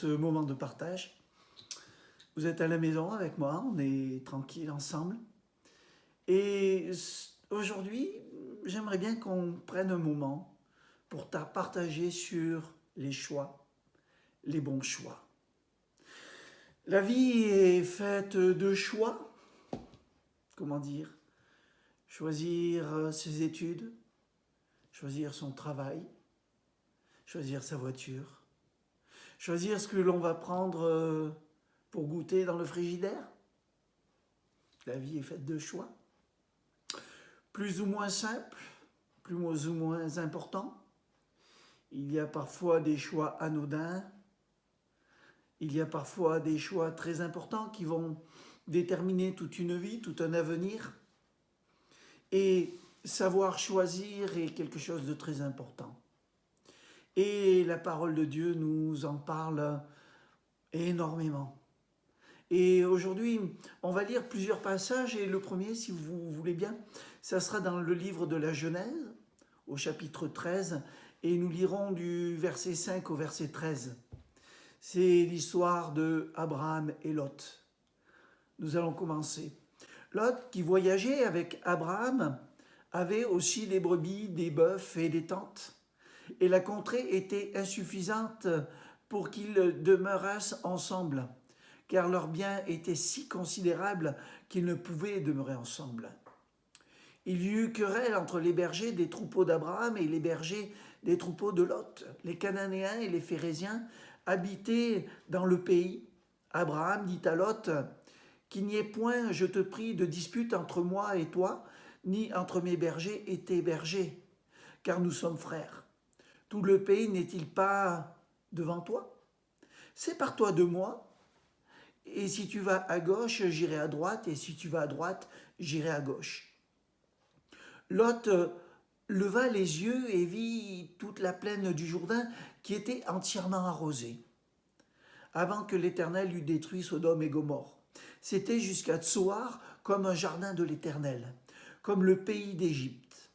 ce moment de partage. Vous êtes à la maison avec moi, on est tranquille ensemble. Et aujourd'hui, j'aimerais bien qu'on prenne un moment pour partager sur les choix, les bons choix. La vie est faite de choix, comment dire, choisir ses études, choisir son travail, choisir sa voiture, choisir ce que l'on va prendre pour goûter dans le frigidaire. La vie est faite de choix, plus ou moins simples, plus ou moins importants. Il y a parfois des choix anodins, il y a parfois des choix très importants qui vont déterminer toute une vie, tout un avenir. Et savoir choisir est quelque chose de très important. Et la parole de Dieu nous en parle énormément. Et aujourd'hui, on va lire plusieurs passages, et le premier, si vous voulez bien, ça sera dans le livre de la Genèse, au chapitre 13, et nous lirons du verset 5 au verset 13. C'est l'histoire de Abraham et Lot. Nous allons commencer. Lot, qui voyageait avec Abraham, avait aussi des brebis, des bœufs et des tentes, et la contrée était insuffisante pour qu'ils demeurassent ensemble, car leurs biens étaient si considérables qu'ils ne pouvaient demeurer ensemble. Il y eut querelle entre les bergers des troupeaux d'Abraham et les bergers des troupeaux de Lot. Les Cananéens et les Phéréziens habitaient dans le pays. Abraham dit à Lot, « Qu'il n'y ait point, je te prie, de dispute entre moi et toi, ni entre mes bergers et tes bergers, car nous sommes frères. Tout le pays n'est-il pas devant toi? Sépare-toi de moi, et si tu vas à gauche, j'irai à droite, et si tu vas à droite, j'irai à gauche. » Lot leva les yeux et vit toute la plaine du Jourdain qui était entièrement arrosée, avant que l'Éternel eût détruit Sodome et Gomorrhe. C'était jusqu'à Tsoar comme un jardin de l'Éternel, comme le pays d'Égypte.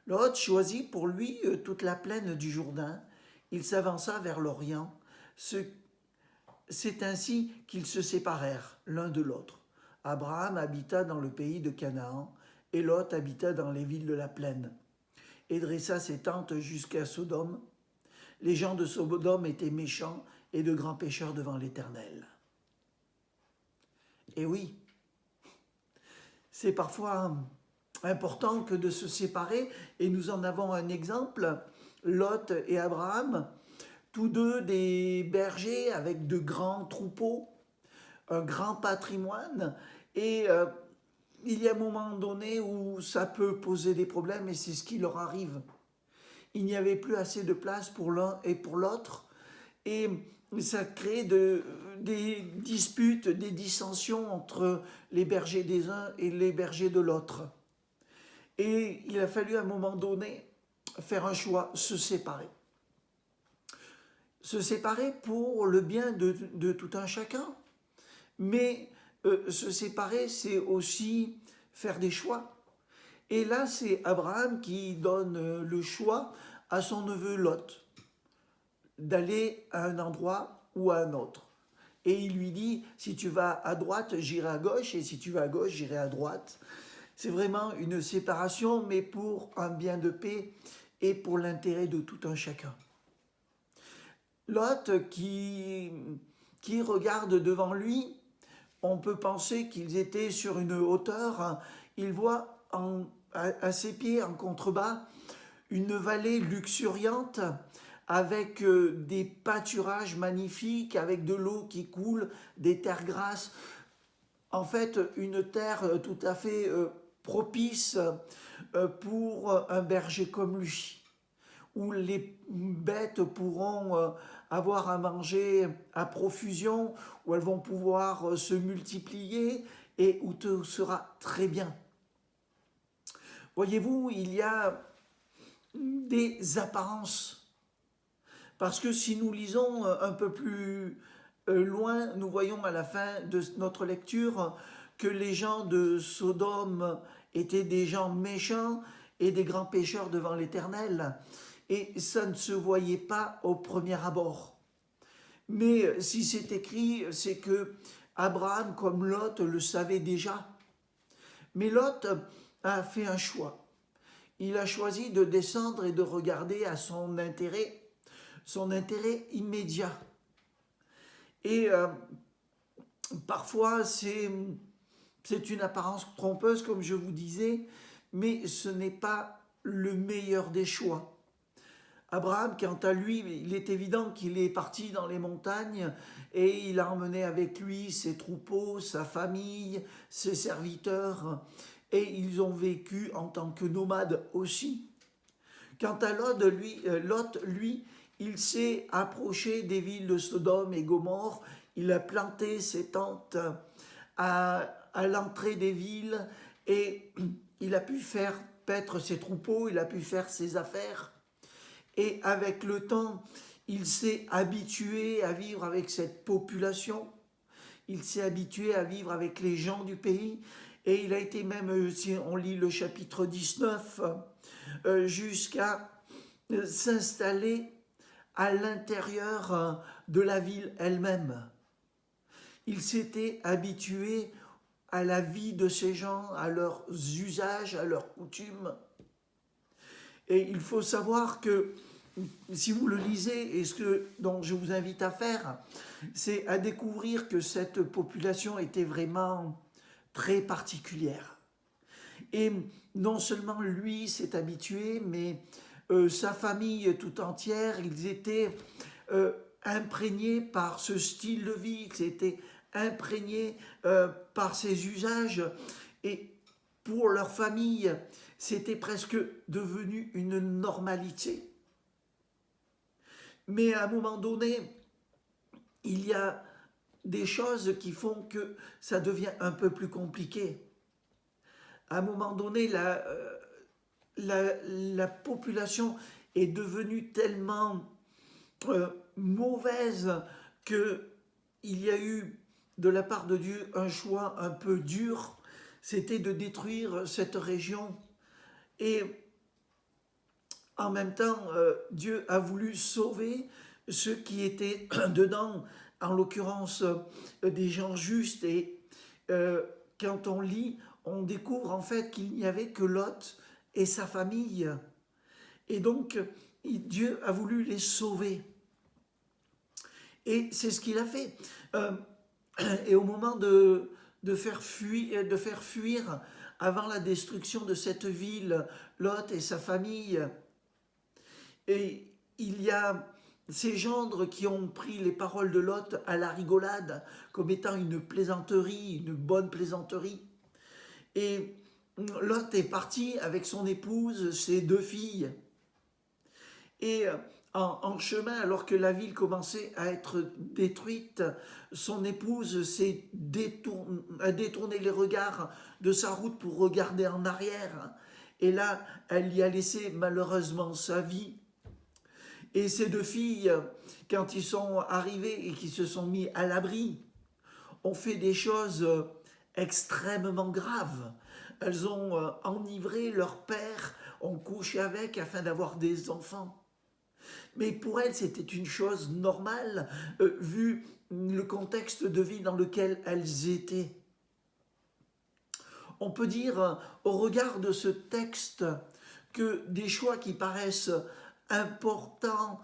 Lot choisit pour lui toute la plaine du Jourdain. Il s'avança vers l'Orient. C'est ainsi qu'ils se séparèrent l'un de l'autre. Abraham habita dans le pays de Canaan, et Lot habita dans les villes de la plaine, et dressa ses tentes jusqu'à Sodome. Les gens de Sodome étaient méchants et de grands pécheurs devant l'Éternel. Et oui, c'est parfois important que de se séparer, et nous en avons un exemple, Lot et Abraham, tous deux des bergers avec de grands troupeaux, un grand patrimoine, et il y a un moment donné où ça peut poser des problèmes, et c'est ce qui leur arrive. Il n'y avait plus assez de place pour l'un et pour l'autre, et ça crée des disputes, des dissensions entre les bergers des uns et les bergers de l'autre. Et il a fallu à un moment donné faire un choix, se séparer. Se séparer pour le bien de tout un chacun, mais se séparer, c'est aussi faire des choix. Et là, c'est Abraham qui donne le choix à son neveu Lot d'aller à un endroit ou à un autre. Et il lui dit, si tu vas à droite, j'irai à gauche, et si tu vas à gauche, j'irai à droite. C'est vraiment une séparation, mais pour un bien de paix et pour l'intérêt de tout un chacun. Lot qui regarde devant lui, on peut penser qu'ils étaient sur une hauteur, il voit à ses pieds, en contrebas, une vallée luxuriante avec des pâturages magnifiques, avec de l'eau qui coule, des terres grasses. En fait, une terre tout à fait propice pour un berger comme lui, où les bêtes pourront avoir à manger à profusion, où elles vont pouvoir se multiplier et où tout sera très bien. Voyez-vous, il y a des apparences. Parce que si nous lisons un peu plus loin, nous voyons à la fin de notre lecture que les gens de Sodome étaient des gens méchants et des grands pécheurs devant l'Éternel. Et ça ne se voyait pas au premier abord. Mais si c'est écrit, c'est que Abraham, comme Lot, le savait déjà. Mais Lot a fait un choix. Il a choisi de descendre et de regarder à son intérêt immédiat. Et parfois, c'est une apparence trompeuse, comme je vous disais, mais ce n'est pas le meilleur des choix. Abraham, quant à lui, il est évident qu'il est parti dans les montagnes et il a emmené avec lui ses troupeaux, sa famille, ses serviteurs, et ils ont vécu en tant que nomades aussi. Quant à Lot, lui, il s'est approché des villes de Sodome et Gomorrhe, il a planté ses tentes à l'entrée des villes et il a pu faire paître ses troupeaux, il a pu faire ses affaires. Et avec le temps, il s'est habitué à vivre avec cette population, il s'est habitué à vivre avec les gens du pays, et il a été même, si on lit le chapitre 19, jusqu'à s'installer à l'intérieur de la ville elle-même. Il s'était habitué à la vie de ces gens, à leurs usages, à leurs coutumes. Et il faut savoir que si vous le lisez, et ce que donc je vous invite à faire, c'est à découvrir que cette population était vraiment très particulière. Et non seulement lui s'est habitué, mais sa famille tout entière, ils étaient imprégnés par ce style de vie, ils étaient imprégnés par ses usages. Et pour leur famille, c'était presque devenu une normalité. Mais à un moment donné, il y a des choses qui font que ça devient un peu plus compliqué. À un moment donné, la population est devenue tellement mauvaise qu'il y a eu de la part de Dieu un choix un peu dur, c'était de détruire cette région. Et en même temps, Dieu a voulu sauver ceux qui étaient dedans, en l'occurrence des gens justes. Et euh, quand on lit, on découvre en fait qu'il n'y avait que Lot et sa famille. Et donc, Dieu a voulu les sauver. Et c'est ce qu'il a fait. Euh, et au moment de faire fuir avant la destruction de cette ville, Lot et sa famille, et il y a ces gendres qui ont pris les paroles de Lot à la rigolade, comme étant une plaisanterie, une bonne plaisanterie. Et Lot est parti avec son épouse, ses deux filles. Et en chemin, alors que la ville commençait à être détruite, son épouse a détourné les regards de sa route pour regarder en arrière. Et là, elle y a laissé malheureusement sa vie. Et ces deux filles, quand ils sont arrivés et qu'ils se sont mis à l'abri, ont fait des choses extrêmement graves. Elles ont enivré leur père, ont couché avec afin d'avoir des enfants. Mais pour elles, c'était une chose normale, vu le contexte de vie dans lequel elles étaient. On peut dire, au regard de ce texte, que des choix qui paraissent importants,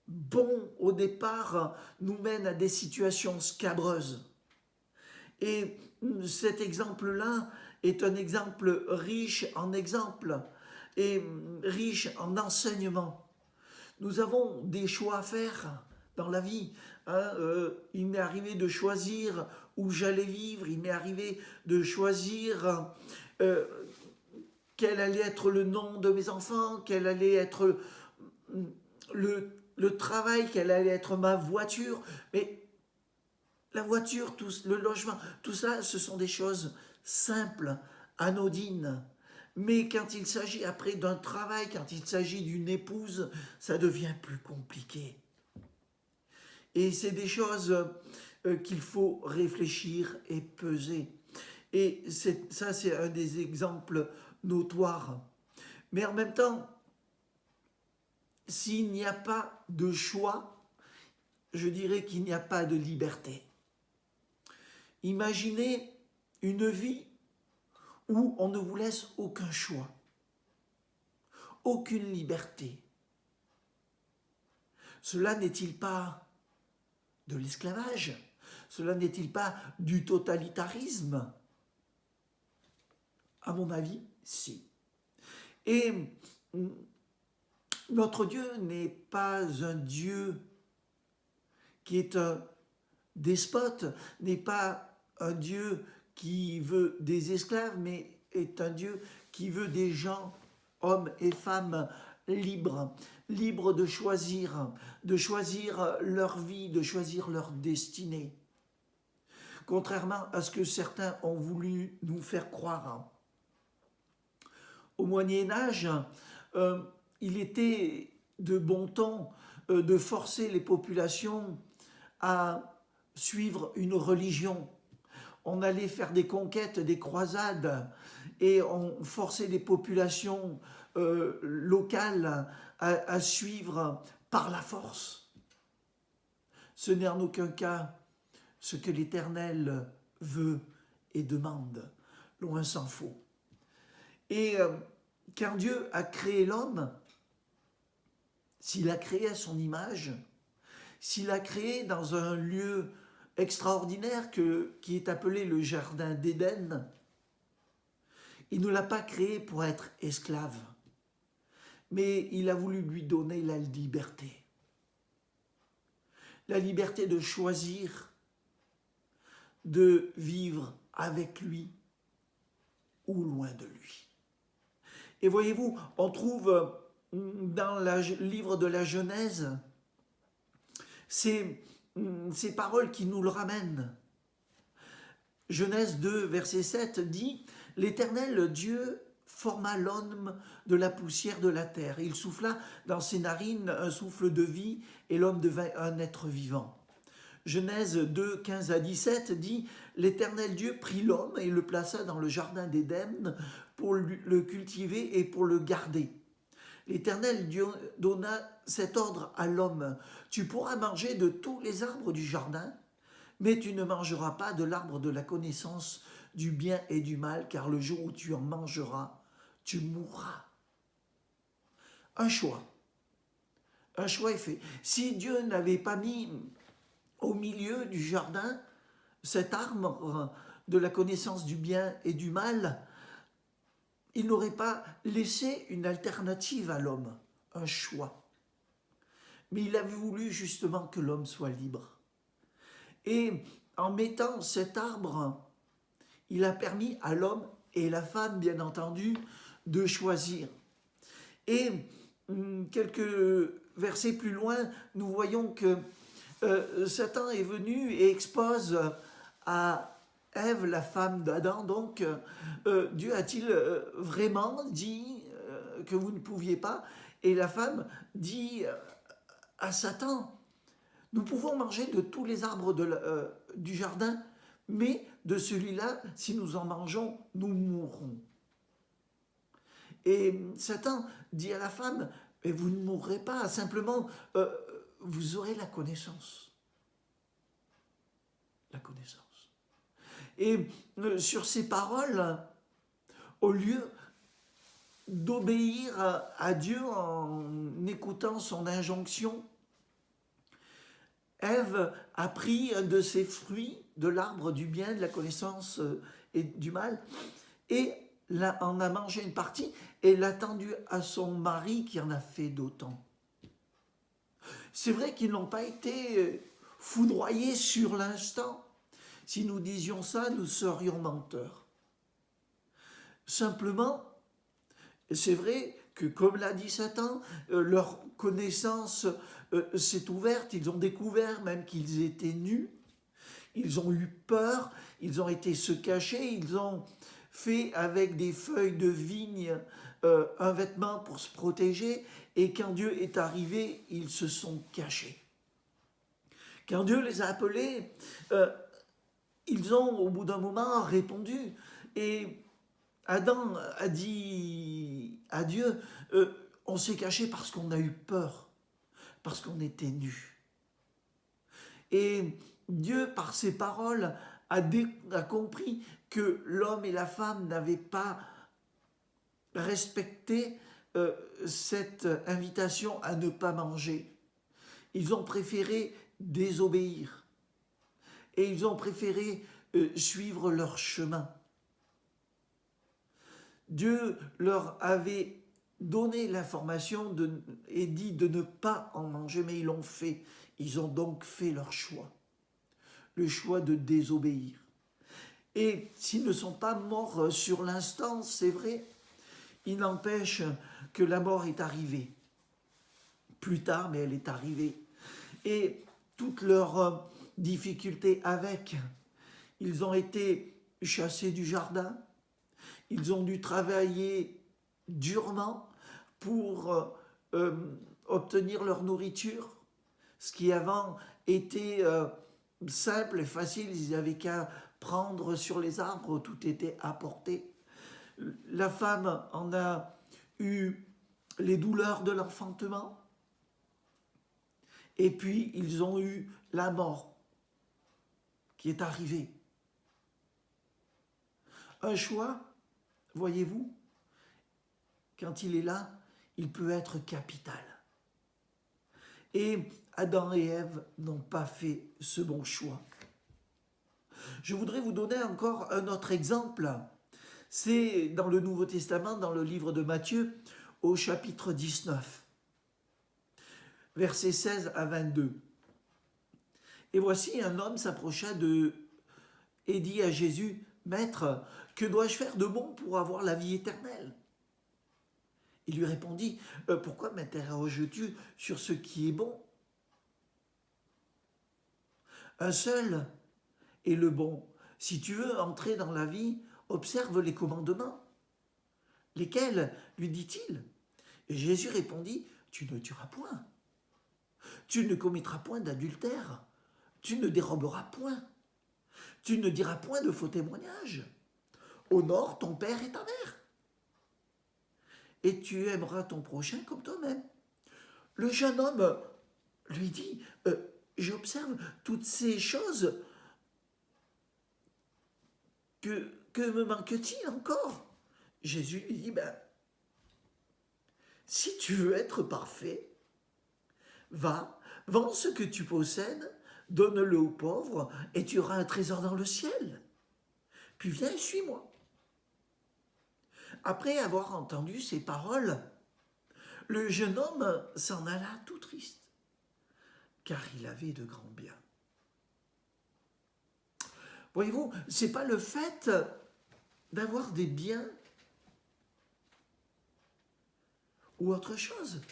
bons au départ, nous mènent à des situations scabreuses. Et cet exemple-là est un exemple riche en exemples et riche en enseignements. Nous avons des choix à faire dans la vie. Il m'est arrivé de choisir où j'allais vivre, il m'est arrivé de choisir quel allait être le nom de mes enfants, quel allait être le travail, quelle allait être ma voiture. Mais la voiture, le logement, tout ça, ce sont des choses simples, anodines. Mais quand il s'agit après d'un travail, quand il s'agit d'une épouse, ça devient plus compliqué. Et c'est des choses qu'il faut réfléchir et peser. Et ça, c'est un des exemples notoires. Mais en même temps, s'il n'y a pas de choix, je dirais qu'il n'y a pas de liberté. Imaginez une vie où on ne vous laisse aucun choix, aucune liberté. Cela n'est-il pas de l'esclavage? Cela n'est-il pas du totalitarisme? À mon avis, si. Et notre Dieu n'est pas un Dieu qui est un despote, n'est pas un Dieu qui veut des esclaves, mais est un Dieu qui veut des gens, hommes et femmes, libres, libres de choisir leur vie, de choisir leur destinée. Contrairement à ce que certains ont voulu nous faire croire. Au Moyen-Âge, il était de bon ton de forcer les populations à suivre une religion. On allait faire des conquêtes, des croisades, et on forçait les populations locales à suivre par la force. Ce n'est en aucun cas ce que l'Éternel veut et demande, loin s'en faut. Et quand Dieu a créé l'homme, s'il a créé à son image, s'il a créé dans un lieu extraordinaire qui est appelé le Jardin d'Éden, il ne l'a pas créé pour être esclave, mais il a voulu lui donner la liberté. La liberté de choisir, de vivre avec lui ou loin de lui. Et voyez-vous, on trouve dans le livre de la Genèse ces paroles qui nous le ramènent. Genèse 2, verset 7 dit « L'Éternel Dieu forma l'homme de la poussière de la terre. Il souffla dans ses narines un souffle de vie et l'homme devint un être vivant. » Genèse 2, 15 à 17 dit « L'Éternel Dieu prit l'homme et le plaça dans le jardin d'Éden pour le cultiver et pour le garder. L'Éternel Dieu donna cet ordre à l'homme. Tu pourras manger de tous les arbres du jardin, mais tu ne mangeras pas de l'arbre de la connaissance du bien et du mal, car le jour où tu en mangeras, tu mourras. » Un choix est fait. Si Dieu n'avait pas mis au milieu du jardin cet arbre de la connaissance du bien et du mal, il n'aurait pas laissé une alternative à l'homme, un choix. Mais il avait voulu justement que l'homme soit libre. Et en mettant cet arbre, il a permis à l'homme et la femme, bien entendu, de choisir. Et quelques versets plus loin, nous voyons que Satan est venu et expose à Ève, la femme d'Adam, donc Dieu a-t-il vraiment dit que vous ne pouviez pas? Et la femme dit à Satan, nous pouvons manger de tous les arbres du jardin, mais de celui-là, si nous en mangeons, nous mourrons. Et Satan dit à la femme, mais vous ne mourrez pas, simplement vous aurez la connaissance. La connaissance. Et sur ces paroles, au lieu d'obéir à Dieu en écoutant son injonction, Ève a pris un de ses fruits de l'arbre du bien, de la connaissance et du mal, et en a mangé une partie et l'a tendue à son mari qui en a fait d'autant. C'est vrai qu'ils n'ont pas été foudroyés sur l'instant. Si nous disions ça, nous serions menteurs. Simplement, c'est vrai que, comme l'a dit Satan, leur connaissance s'est ouverte, ils ont découvert même qu'ils étaient nus, ils ont eu peur, ils ont été se cacher, ils ont fait avec des feuilles de vigne un vêtement pour se protéger, et quand Dieu est arrivé, ils se sont cachés. Quand Dieu les a appelés, ils ont, au bout d'un moment, répondu. Et Adam a dit à Dieu, on s'est caché parce qu'on a eu peur, parce qu'on était nus. Et Dieu, par ses paroles, a compris que l'homme et la femme n'avaient pas respecté cette invitation à ne pas manger. Ils ont préféré désobéir et ils ont préféré suivre leur chemin. Dieu leur avait donné l'information et dit de ne pas en manger, mais ils l'ont fait. Ils ont donc fait leur choix, le choix de désobéir. Et s'ils ne sont pas morts sur l'instant, c'est vrai, il n'empêche que la mort est arrivée. Plus tard, mais elle est arrivée. Et toutes leurs difficultés avec, ils ont été chassés du jardin, ils ont dû travailler durement pour obtenir leur nourriture, ce qui avant était simple et facile, ils n'avaient qu'à prendre sur les arbres, tout était apporté. La femme en a eu les douleurs de l'enfantement, et puis ils ont eu la mort qui est arrivée. Un choix, voyez-vous, quand il est là, il peut être capital. Et Adam et Ève n'ont pas fait ce bon choix. Je voudrais vous donner encore un autre exemple. C'est dans le Nouveau Testament, dans le livre de Matthieu, au chapitre 19, versets 16 à 22. Et voici, un homme s'approcha et dit à Jésus, « Maître, que dois-je faire de bon pour avoir la vie éternelle ?» Il lui répondit, « Pourquoi m'interroges-tu sur ce qui est bon? Un seul est le bon. Si tu veux entrer dans la vie, observe les commandements. » Lesquels, lui dit-il? Et Jésus répondit, « Tu ne tueras point. Tu ne commettras point d'adultère. Tu ne déroberas point. Tu ne diras point de faux témoignages. Honore ton père et ta mère. Et tu aimeras ton prochain comme toi-même. » Le jeune homme lui dit, j'observe toutes ces choses. Que me manque-t-il encore? Jésus lui dit, si tu veux être parfait, va, vends ce que tu possèdes, donne-le aux pauvres, et tu auras un trésor dans le ciel. Puis viens et suis-moi. Après avoir entendu ces paroles, le jeune homme s'en alla tout triste, car il avait de grands biens. Voyez-vous, ce n'est pas le fait d'avoir des biens ou autre chose.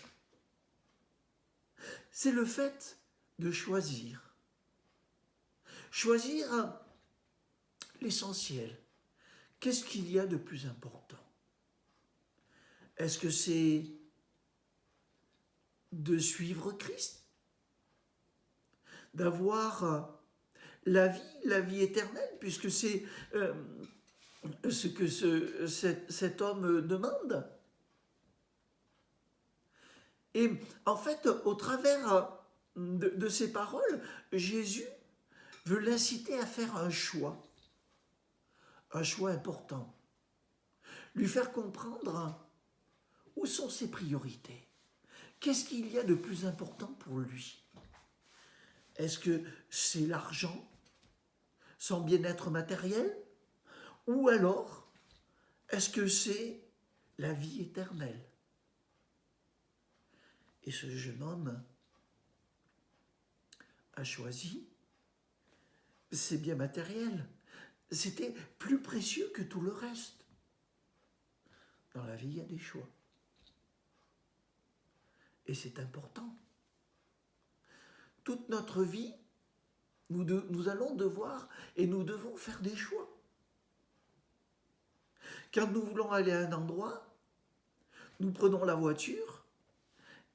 C'est le fait de choisir. Choisir l'essentiel. Qu'est-ce qu'il y a de plus important? Est-ce que c'est de suivre Christ? D'avoir la vie éternelle, puisque c'est ce que cet homme demande. Et en fait, au travers de ces paroles, Jésus veut l'inciter à faire un choix important, lui faire comprendre où sont ses priorités, qu'est-ce qu'il y a de plus important pour lui. Est-ce que c'est l'argent, son bien-être matériel, ou alors est-ce que c'est la vie éternelle? Et ce jeune homme a choisi ses biens matériels. C'était plus précieux que tout le reste. Dans la vie, il y a des choix. Et c'est important. Toute notre vie, nous allons devoir et nous devons faire des choix. Quand nous voulons aller à un endroit, nous prenons la voiture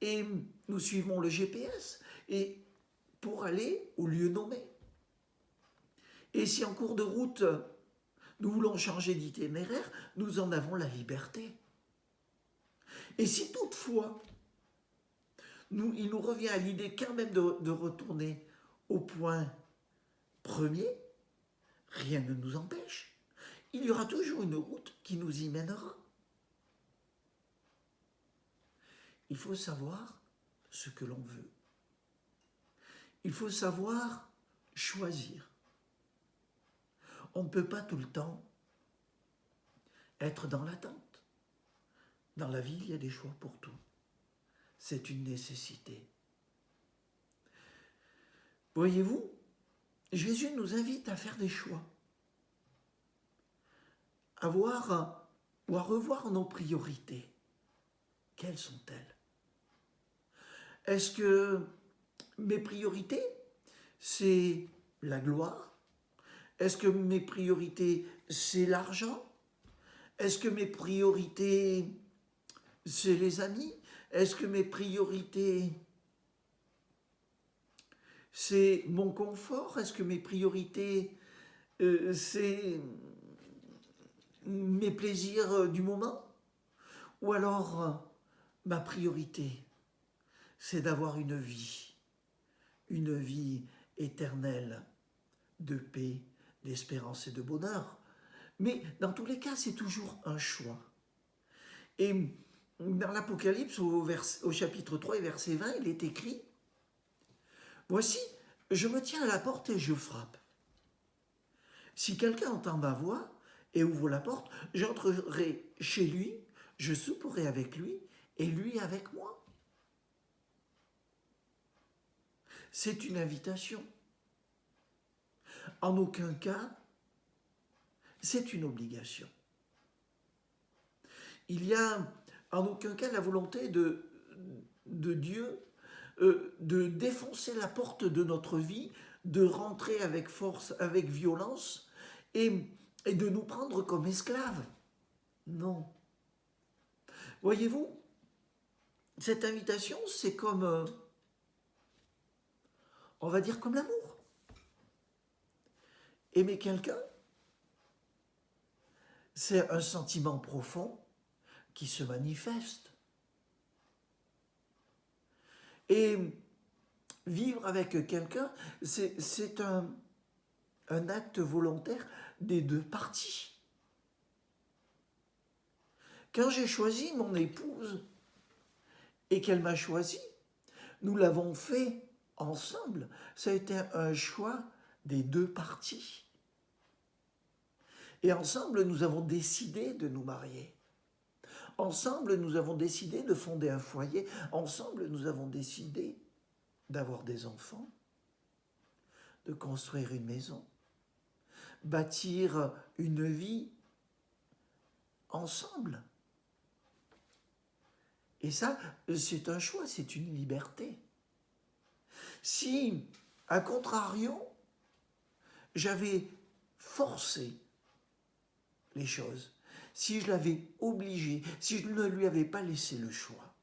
et nous suivons le GPS et pour aller au lieu nommé. Et si en cours de route, nous voulons changer d'itinéraire, nous en avons la liberté. Et si toutefois, il nous revient à l'idée quand même de retourner au point premier, rien ne nous empêche. Il y aura toujours une route qui nous y mènera. Il faut savoir ce que l'on veut. Il faut savoir choisir. On ne peut pas tout le temps être dans l'attente. Dans la vie, il y a des choix pour tout. C'est une nécessité. Voyez-vous, Jésus nous invite à faire des choix, à voir ou à revoir nos priorités. Quelles sont-elles? Est-ce que mes priorités, c'est la gloire? Est-ce que mes priorités, c'est l'argent? Est-ce que mes priorités, c'est les amis? Est-ce que mes priorités, c'est mon confort? Est-ce que mes priorités, c'est mes plaisirs du moment? Ou alors, ma priorité, c'est d'avoir une vie éternelle de paix, d'espérance et de bonheur. Mais dans tous les cas, c'est toujours un choix. Et dans l'Apocalypse, au chapitre 3 et verset 20, il est écrit « Voici, je me tiens à la porte et je frappe. Si quelqu'un entend ma voix et ouvre la porte, j'entrerai chez lui, je souperai avec lui et lui avec moi. » C'est une invitation. En aucun cas, c'est une obligation. Il y a en aucun cas la volonté de Dieu de défoncer la porte de notre vie, de rentrer avec force, avec violence, et de nous prendre comme esclaves. Non. Voyez-vous, cette invitation, c'est comme, on va dire comme l'amour. Aimer quelqu'un, c'est un sentiment profond qui se manifeste. Et vivre avec quelqu'un, c'est un acte volontaire des deux parties. Quand j'ai choisi mon épouse et qu'elle m'a choisi, nous l'avons fait ensemble. Ça a été un choix des deux parties. Et ensemble, nous avons décidé de nous marier. Ensemble, nous avons décidé de fonder un foyer. Ensemble, nous avons décidé d'avoir des enfants, de construire une maison, bâtir une vie ensemble. Et ça, c'est un choix, c'est une liberté. Si, à contrario, j'avais forcé les choses, si je l'avais obligé, si je ne lui avais pas laissé le choix,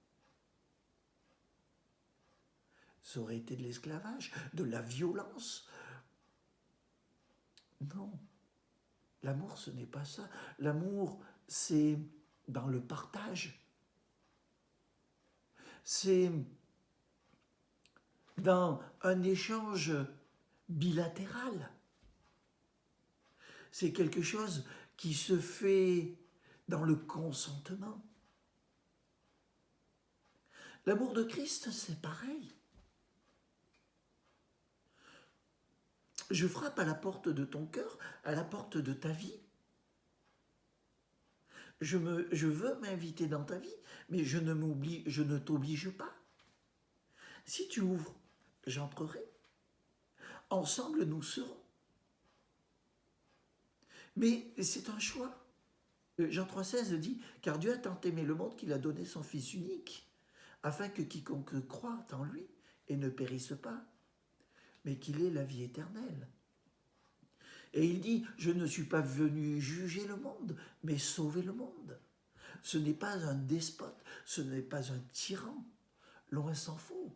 ça aurait été de l'esclavage, de la violence. Non, l'amour, ce n'est pas ça. L'amour, c'est dans le partage. C'est dans un échange bilatéral. C'est quelque chose qui se fait dans le consentement. L'amour de Christ, c'est pareil. Je frappe à la porte de ton cœur, à la porte de ta vie. Je veux m'inviter dans ta vie, mais je ne t'oblige pas. Si tu ouvres, j'entrerai. Ensemble, nous serons. Mais c'est un choix. Jean 3,16 dit « Car Dieu a tant aimé le monde qu'il a donné son Fils unique, afin que quiconque croit en lui et ne périsse pas, mais qu'il ait la vie éternelle. » Et il dit « Je ne suis pas venu juger le monde, mais sauver le monde. » Ce n'est pas un despote, ce n'est pas un tyran, loin s'en faut.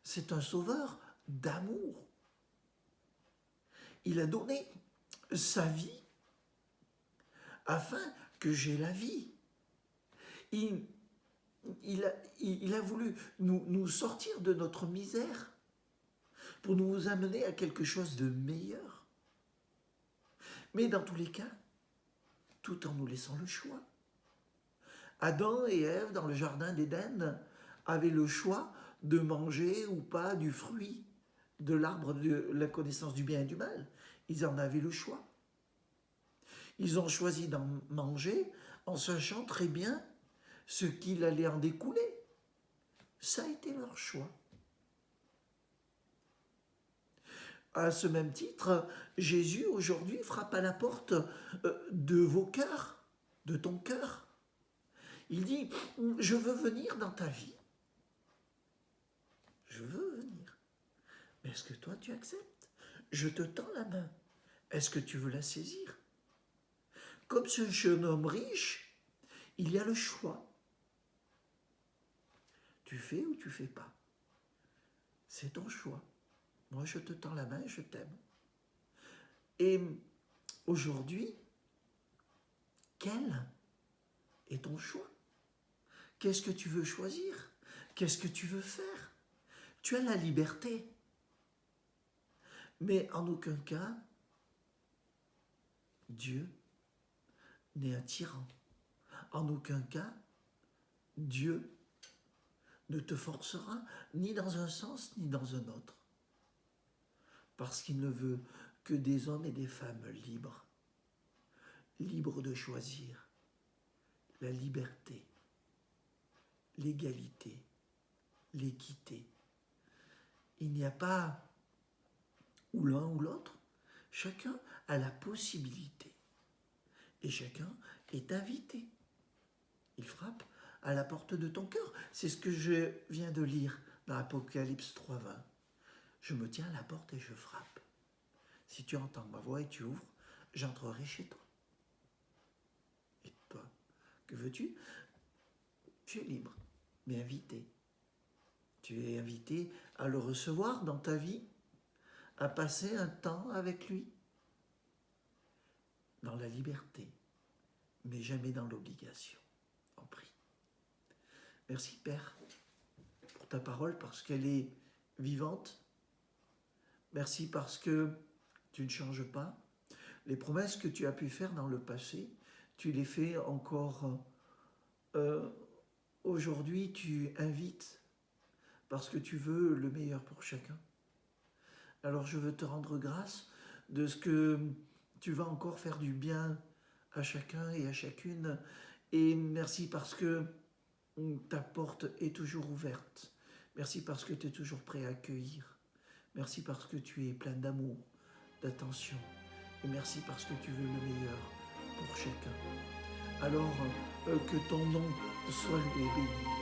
C'est un sauveur d'amour. Il a donné sa vie afin que j'aie la vie. Il a voulu nous sortir de notre misère pour nous amener à quelque chose de meilleur. Mais dans tous les cas, tout en nous laissant le choix. Adam et Ève, dans le jardin d'Éden, avaient le choix de manger ou pas du fruit de l'arbre de la connaissance du bien et du mal. Ils en avaient le choix. Ils ont choisi d'en manger en sachant très bien ce qu'il allait en découler. Ça a été leur choix. À ce même titre, Jésus aujourd'hui frappe à la porte de vos cœurs, de ton cœur. Il dit, je veux venir dans ta vie. Je veux venir. Mais est-ce que toi tu acceptes? Je te tends la main. Est-ce que tu veux la saisir? Comme ce jeune homme riche, il y a le choix. Tu fais ou tu fais pas. C'est ton choix. Moi, je te tends la main et je t'aime. Et aujourd'hui, quel est ton choix? Qu'est-ce que tu veux choisir? Qu'est-ce que tu veux faire? Tu as la liberté. Mais en aucun cas, Dieu n'est un tyran. En aucun cas, Dieu ne te forcera ni dans un sens ni dans un autre. Parce qu'il ne veut que des hommes et des femmes libres. Libres de choisir la liberté, l'égalité, l'équité. Il n'y a pas ou l'un ou l'autre. Chacun a la possibilité. Et chacun est invité. Il frappe à la porte de ton cœur. C'est ce que je viens de lire dans Apocalypse 3:20. Je me tiens à la porte et je frappe. Si tu entends ma voix et tu ouvres, j'entrerai chez toi. Et toi, que veux-tu? Tu es libre, mais invité. Tu es invité à le recevoir dans ta vie, à passer un temps avec lui, dans la liberté, mais jamais dans l'obligation. En prie. Merci Père pour ta parole parce qu'elle est vivante. Merci parce que tu ne changes pas. Les promesses que tu as pu faire dans le passé, tu les fais encore aujourd'hui. Tu invites parce que tu veux le meilleur pour chacun. Alors je veux te rendre grâce de ce que tu vas encore faire du bien à chacun et à chacune. Et merci parce que ta porte est toujours ouverte. Merci parce que tu es toujours prêt à accueillir. Merci parce que tu es plein d'amour, d'attention. Et merci parce que tu veux le meilleur pour chacun. Alors que ton nom soit loué et béni.